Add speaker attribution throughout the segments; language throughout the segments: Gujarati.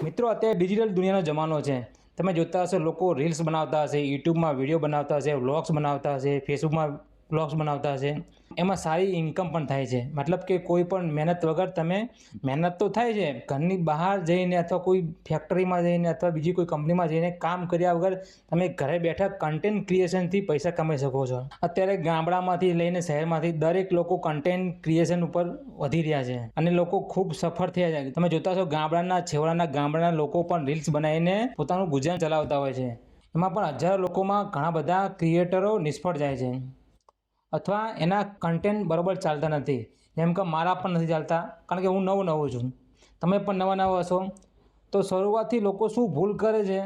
Speaker 1: મિત્રો અત્યારે ડિજિટલ દુનિયાનો જમાનો છે। તમે જોતા હશો લોકો રીલ્સ બનાવતા હશે, યુટ્યુબમાં વિડીયો બનાવતા હશે, વ્લોગ્સ બનાવતા હશે, ફેસબુકમાં વ્લોગ્સ બનાવતા હશે। એમાં સારી ઇન્કમ પણ થાય છે। મતલબ કે કોઈ પણ મહેનત વગર તમે મહેનત તો થાય છે, ઘરની બહાર જઈને અથવા કોઈ ફેક્ટરીમાં જઈને અથવા બીજી કોઈ કંપનીમાં જઈને કામ કર્યા વગર તમે ઘરે બેઠા કન્ટેન્ટ ક્રિએશનથી પૈસા કમાઈ શકો છો। અત્યારે ગામડામાંથી લઈને શહેરમાંથી દરેક લોકો કન્ટેન્ટ ક્રિએશન ઉપર વધી રહ્યા છે અને લોકો ખૂબ સફળ થયા છે। તમે જોતા હશો ગામડાના છેવાડાના ગામડાના લોકો પણ રીલ્સ બનાવીને પોતાનું ગુજરાન ચલાવતા હોય છે। એમાં પણ હજારો લોકોમાં ઘણા બધા ક્રિએટરો નિષ્ફળ જાય છે અથવા એના કન્ટેન્ટ બરાબર ચાલતા નથી। જેમ કે મારા પણ નથી ચાલતા, કારણ કે હું નવો છું, તમે પણ નવા હશો। તો શરૂઆતથી લોકો શું ભૂલ કરે છે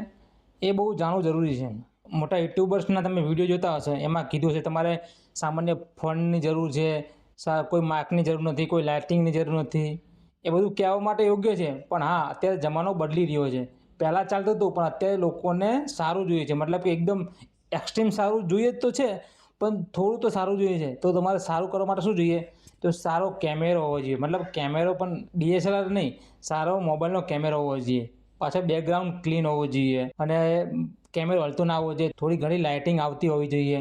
Speaker 1: એ બહુ જાણવું જરૂરી છે। મોટા યુટ્યુબર્સના તમે વિડીયો જોતા હશો, એમાં કીધું છે તમારે સામાન્ય ફંડની જરૂર છે, કોઈ માઇકની જરૂર નથી, કોઈ લાઇટિંગની જરૂર નથી। એ બધું કહેવા માટે યોગ્ય છે, પણ હા, અત્યારે જમાનો બદલી રહ્યો છે। પહેલાં ચાલતું હતું, પણ અત્યારે લોકોને સારું જોઈએ છે। મતલબ કે એકદમ એક્સ્ટ્રીમ સારું જોઈએ જ તો છે, પણ થોડું તો સારું જોઈએ છે। તો તમારે સારું કરવા માટે શું જોઈએ? તો સારો કેમેરો હોવો જોઈએ। મતલબ કેમેરો પણ DSLR નહીં, સારો મોબાઈલનો કેમેરો હોવો જોઈએ। પાછળ બેકગ્રાઉન્ડ ક્લીન હોવું જોઈએ અને કેમેરો હલતો ના હોવો જોઈએ। થોડી ઘણી લાઇટિંગ આવતી હોવી જોઈએ।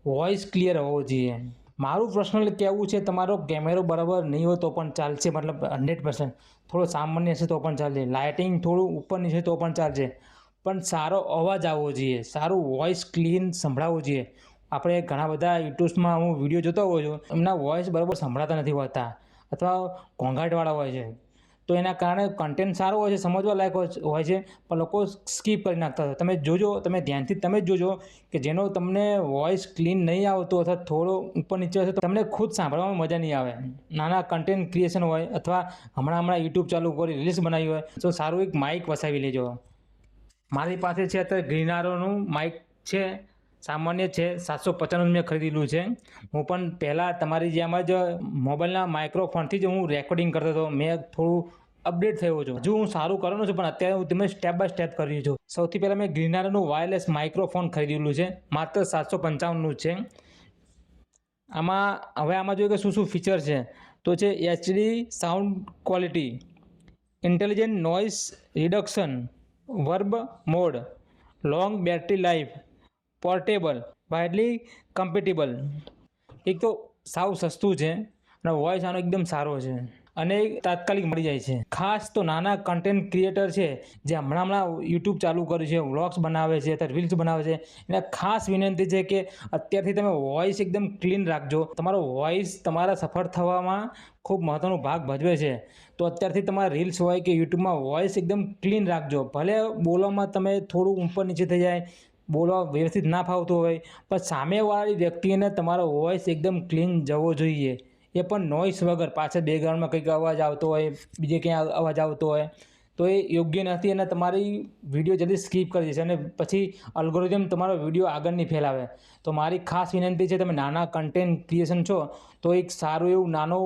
Speaker 1: વોઇસ ક્લિયર હોવો જોઈએ। મારું પર્સનલ કહેવું છે, તમારો કેમેરો બરાબર નહીં હોય તો પણ ચાલશે, મતલબ 100%। થોડો સામાન્ય હશે તો પણ ચાલશે, લાઇટિંગ થોડું ઉપર નીચે તો પણ ચાલશે, પણ સારો અવાજ આવવો જોઈએ, સારું વોઇસ ક્લીન સંભળાવવું જોઈએ। આપણે ઘણા બધા યુટ્યુબ્સમાં હું વિડીયો જોતો હોઉં છું, એમના વોઇસ બરાબર સંભળાતા નથી હોતા અથવા ઘોંઘાટવાળા હોય છે। તો એના કારણે કન્ટેન્ટ સારું હોય છે, સમજવા લાયક હોય છે, પણ લોકો સ્કીપ કરી નાખતા હોય। તમે જોજો, તમે ધ્યાનથી તમે જ જોજો કે જેનો તમને વોઇસ ક્લીન નહીં આવતો અથવા થોડો ઉપર નીચે હશે તો તમને ખુદ સાંભળવામાં મજા નહીં આવે। નાના કન્ટેન્ટ ક્રિએશન હોય અથવા હમણાં યુટ્યુબ ચાલુ કરી રીલ્સ બનાવી હોય તો સારું એક માઇક વસાવી લેજો। મારી પાસે છે અત્યારે ગ્રીનારોનું માઇક છે, સામાન્ય છે, 755 મેં ખરીદેલું છે। હું પણ પહેલાં તમારી જેમ જ મોબાઈલના માઇક્રોફોનથી જ હું રેકોર્ડિંગ કરતો હતો। મેં થોડું અપડેટ થયો છું, હજુ હું સારું કરવાનું છું, પણ અત્યારે હું તમે સ્ટેપ બાય સ્ટેપ કરી રહ્યો છું। સૌથી પહેલાં મેં ગ્રીનારોનું વાયરલેસ માઇક્રોફોન ખરીદેલું છે, માત્ર 755નું છે। આમાં જોઈએ કે શું ફીચર છે, તો છે HD sound quality, intelligent noise reduction, verb mode, long battery life, portable, widely compatible. એક તો સાવ સસ્તું છે અને વોઇસ આનો એકદમ સારો છે અને તાત્કાલિક મળી જાય છે। ખાસ તો નાના કન્ટેન્ટ ક્રિએટર છે જે હમણાં યુટ્યુબ ચાલુ કર્યું છે, વ્લોગ્સ બનાવે છે અથવા રીલ્સ બનાવે છે, એને ખાસ વિનંતી છે કે અત્યારથી તમે વોઇસ એકદમ ક્લીન રાખજો। તમારો વોઇસ તમારા સફળ થવામાં ખૂબ મહત્ત્વનો ભાગ ભજવે છે। તો અત્યારથી તમારા રીલ્સ હોય કે યુટ્યુબમાં વોઇસ એકદમ ક્લીન રાખજો। ભલે બોલવામાં તમે થોડું ઉપર નીચે થઈ જાય, બોલવા વ્યવસ્થિત ના ફાવતું હોય, પણ સામેવાળી વ્યક્તિને તમારો વોઇસ એકદમ ક્લીન જવો જોઈએ, એ પણ નોઇસ વગર। પાછળ બેકગ્રાઉન્ડમાં કંઈક અવાજ આવતો હોય, બીજે ક્યાંય અવાજ આવતો હોય તો એ યોગ્ય નથી અને તમારી વિડીયો જલ્દી સ્કીપ કરી દેશે અને પછી અલ્ગોરિધમ તમારો વિડીયો આગળ નહીં ફેલાવે। તો મારી ખાસ વિનંતી છે, તમે નાના કન્ટેન્ટ ક્રિએશન છો તો એક સારું એવું નાનો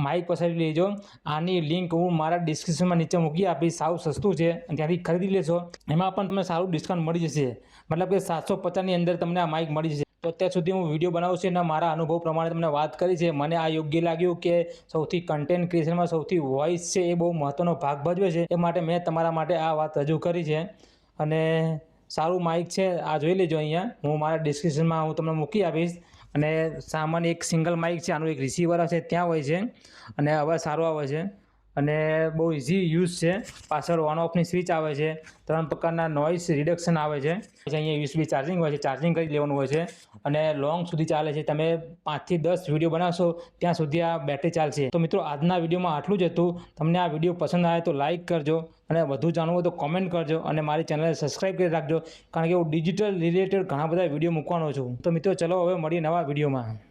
Speaker 1: માઇક પસંદ લેજો। આની લિંક હું મારા ડિસ્ક્રિપ્શનમાં નીચે મૂકી આપીશ, સાવ સસ્તું છે અને ત્યાંથી ખરીદી લેશો। એમાં પણ તમને સારું ડિસ્કાઉન્ટ મળી જશે, મતલબ કે 750ની અંદર તમને આ માઇક મળી જશે। તો અત્યાર સુધી હું વિડીયો બનાવું છું અને મારા અનુભવ પ્રમાણે તમને વાત કરી છે। મને આ યોગ્ય લાગ્યું કે સૌથી કન્ટેન્ટ ક્રિએશનમાં સૌથી વોઇસ છે એ બહુ મહત્ત્વનો ભાગ ભજવે છે, એ માટે મેં તમારા માટે આ વાત રજૂ કરી છે અને સારું માઇક છે, આ જોઈ લેજો। અહીંયા હું મારા ડિસ્ક્રિપ્શનમાં હું તમને મૂકી આપીશ અને સામાન્ય એક સિંગલ માઇક છે, આનું એક રિસીવર છે ત્યાં હોય છે અને અવાજ સારો આવે છે અને બહુ ઇઝી યુઝ છે। પાછળ ઓન ઓફની સ્વિચ આવે છે, 3 પ્રકારના નોઇસ રિડક્શન આવે છે, પછી અહીંયા USB ચાર્જિંગ હોય છે, ચાર્જિંગ કરી લેવાનું હોય છે અને લોંગ સુધી ચાલે છે। તમે 5 થી 10 વિડીયો બનાવશો ત્યાં સુધી આ બેટરી ચાલશે। તો મિત્રો, આજના વિડીયોમાં આટલું જ હતું। તમને આ વિડીયો પસંદ આવે તો લાઇક કરજો અને વધુ જાણવું હોય તો કોમેન્ટ કરજો અને મારી ચેનલને સબસ્ક્રાઈબ કરી રાખજો, કારણ કે હું ડિજિટલ રિલેટેડ ઘણા બધા વિડીયો મૂકવાનો છું। તો મિત્રો, ચલો હવે મળીએ નવા વિડીયોમાં।